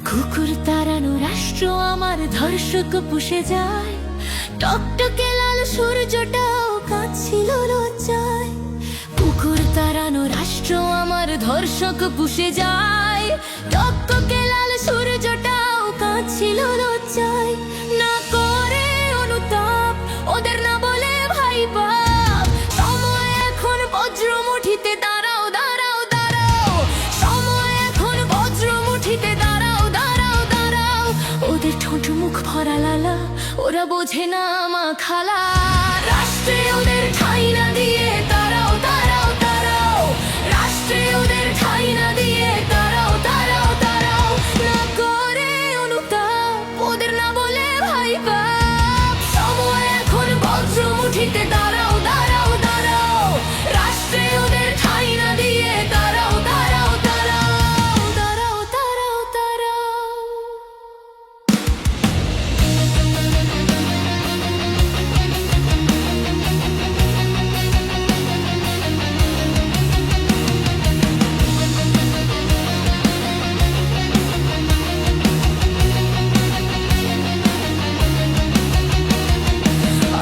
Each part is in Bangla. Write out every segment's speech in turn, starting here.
কুকুর তাড়ানো রাষ্ট্র আমার ধর্ষক পুষে যায়, টকটকে লাল সূর্যটাও কাঁদছিল লজ্জায়। কুকুর তাড়ানো রাষ্ট্র আমার ধর্ষক পুষে যায়, টকটকে লাল সূর্যটাও কাঁদছিল লজ্জায়। না করে অনুতাপ ওদের, না বলে ভাই বাপ, সময় এখন বজ্র মুঠিতে, দাঁড়াও দাঁড়াও দাঁড়াও, সময় এখন বজ্র মুঠিতে, দাঁড়াও দাঁড়াও দাঁড়াও। ওদের ঠোঁট মুখ ভরা লালা, ওরা বোঝে না মা খালা, রাষ্ট্রে ওদের ঠাঁই না দিয়ে দাঁড়াও দাঁড়াও দাঁড়াও, রাষ্ট্রে ওদের ঠাঁই না দিয়ে দাঁড়াও দাঁড়াও দাঁড়াও। না করে অনুতাপ ওদের, না বলে ভাই বাপ, সময় এখন বজ্র মুঠিতে, দাঁড়াও দাঁড়াও দাঁড়াও, রাষ্ট্রে ওদের ঠাঁই না দিয়ে দাঁড়াও দাঁড়াও দাঁড়াও, দাঁড়াও দাঁড়াও দাঁড়াও।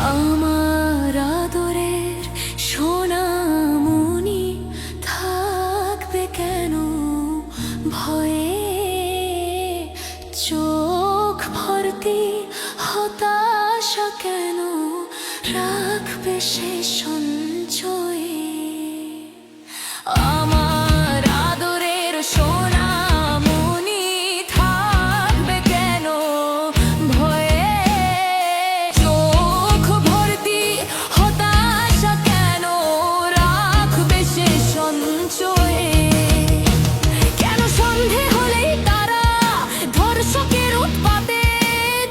আমার আদরের সোনামণি থাকবে কেন ভয়ে, চোখ ভর্তি হতাশা কেন রাখবে সে সঞ্চয়ে। আমার আদরের সোনামণি থাকবে কেন ভয়ে, চোখ ভর্তি হতাশা কেন রাখবে সে সঞ্চয়ে। কেন সন্ধে হলেই তারা ধর্ষকের উৎপাতে,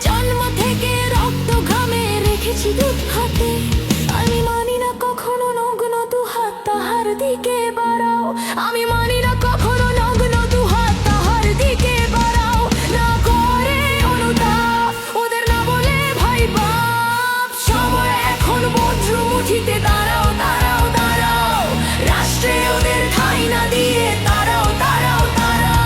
জন্ম থেকে রক্ত ঘামে রেখেছি দুধ হাতে। আমি মানি না কখনো নগ্ন দু হাত তাহার দিকে বাড়াও, আমি মানি না কখনো নগ্ন দু হাত তাহার দিকে বাড়াও। না করে অনুতাপ ওদের, না বলে ভাই বাপ, সময় এখন বজ্র মুঠিতে, দাঁড়াও দাঁড়াও দাঁড়াও, রাষ্ট্রে ওদের ঠাঁই না দিয়ে দাঁড়াও দাঁড়াও দাঁড়াও।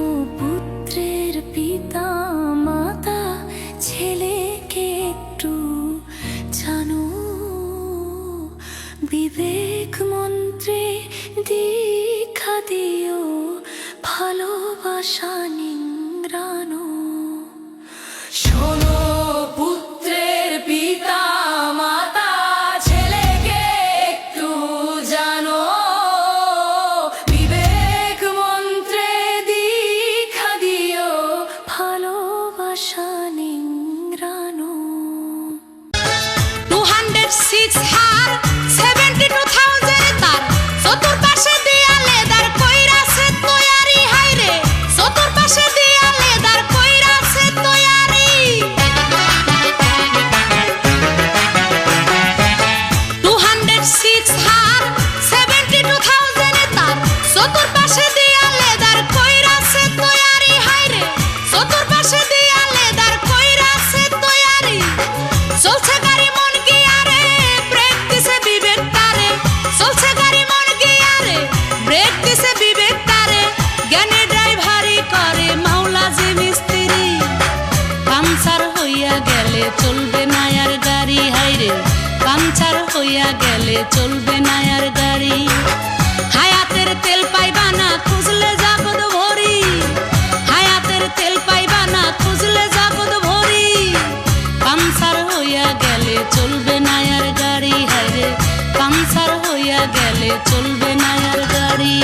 সমপুত্রের পিতা মাতা ছেলেকে একটু জানো, বিবেক মন্ত্রে দীক্ষা দিও, ভালোবাসা নিংড়ানো। শোনো পুত্রের পিতা মাতা ছেলেকে একটু জানো, বিবেক মন্ত্রে দীক্ষা দিও, ভালোবাসা নিংড়ানো। 206 হার 72,000 তার, চতুর্পাশে দেয়ালে দাঁড় কইরাছে তৈয়ারি, হাইরে চতুর্পাশে দেয়ালে দাঁড় কইরাছে তৈয়ারি। 206 হার 72,000 তার, চতুর্পাশে দেয়ালে দাঁড় কইরাছে তৈয়ারি, হাইরে চতুর্পাশে দেয়ালে দাঁড় কইরাছে তৈয়ারি। চলছে গাড়ি মন গিয়ারে, ব্রেক দিছে বিবেক তারে, চলছে গাড়ি মন গিয়ারে, ব্রেক দিছে বিবেক তারে। জ্ঞানী ড্রাইভারি করে মাওলা যে মিস্ত্রি, পাংচার হইয়া গেলে চলবে না আর গাড়ি, হাইরে পাংচার হইয়া গেলে চলবে না আর গাড়ি। হায়াতের তেল পাইবা না খুঁজলে জগৎ ভরি, হায়াতের তেল পাইবা না খুঁজলে জগৎ ভরি। পাংচার হইয়া গেলে চলবে না আর গাড়ি, হাইরে পাংচার হইয়া গেলে চলবে না আর গাড়ি।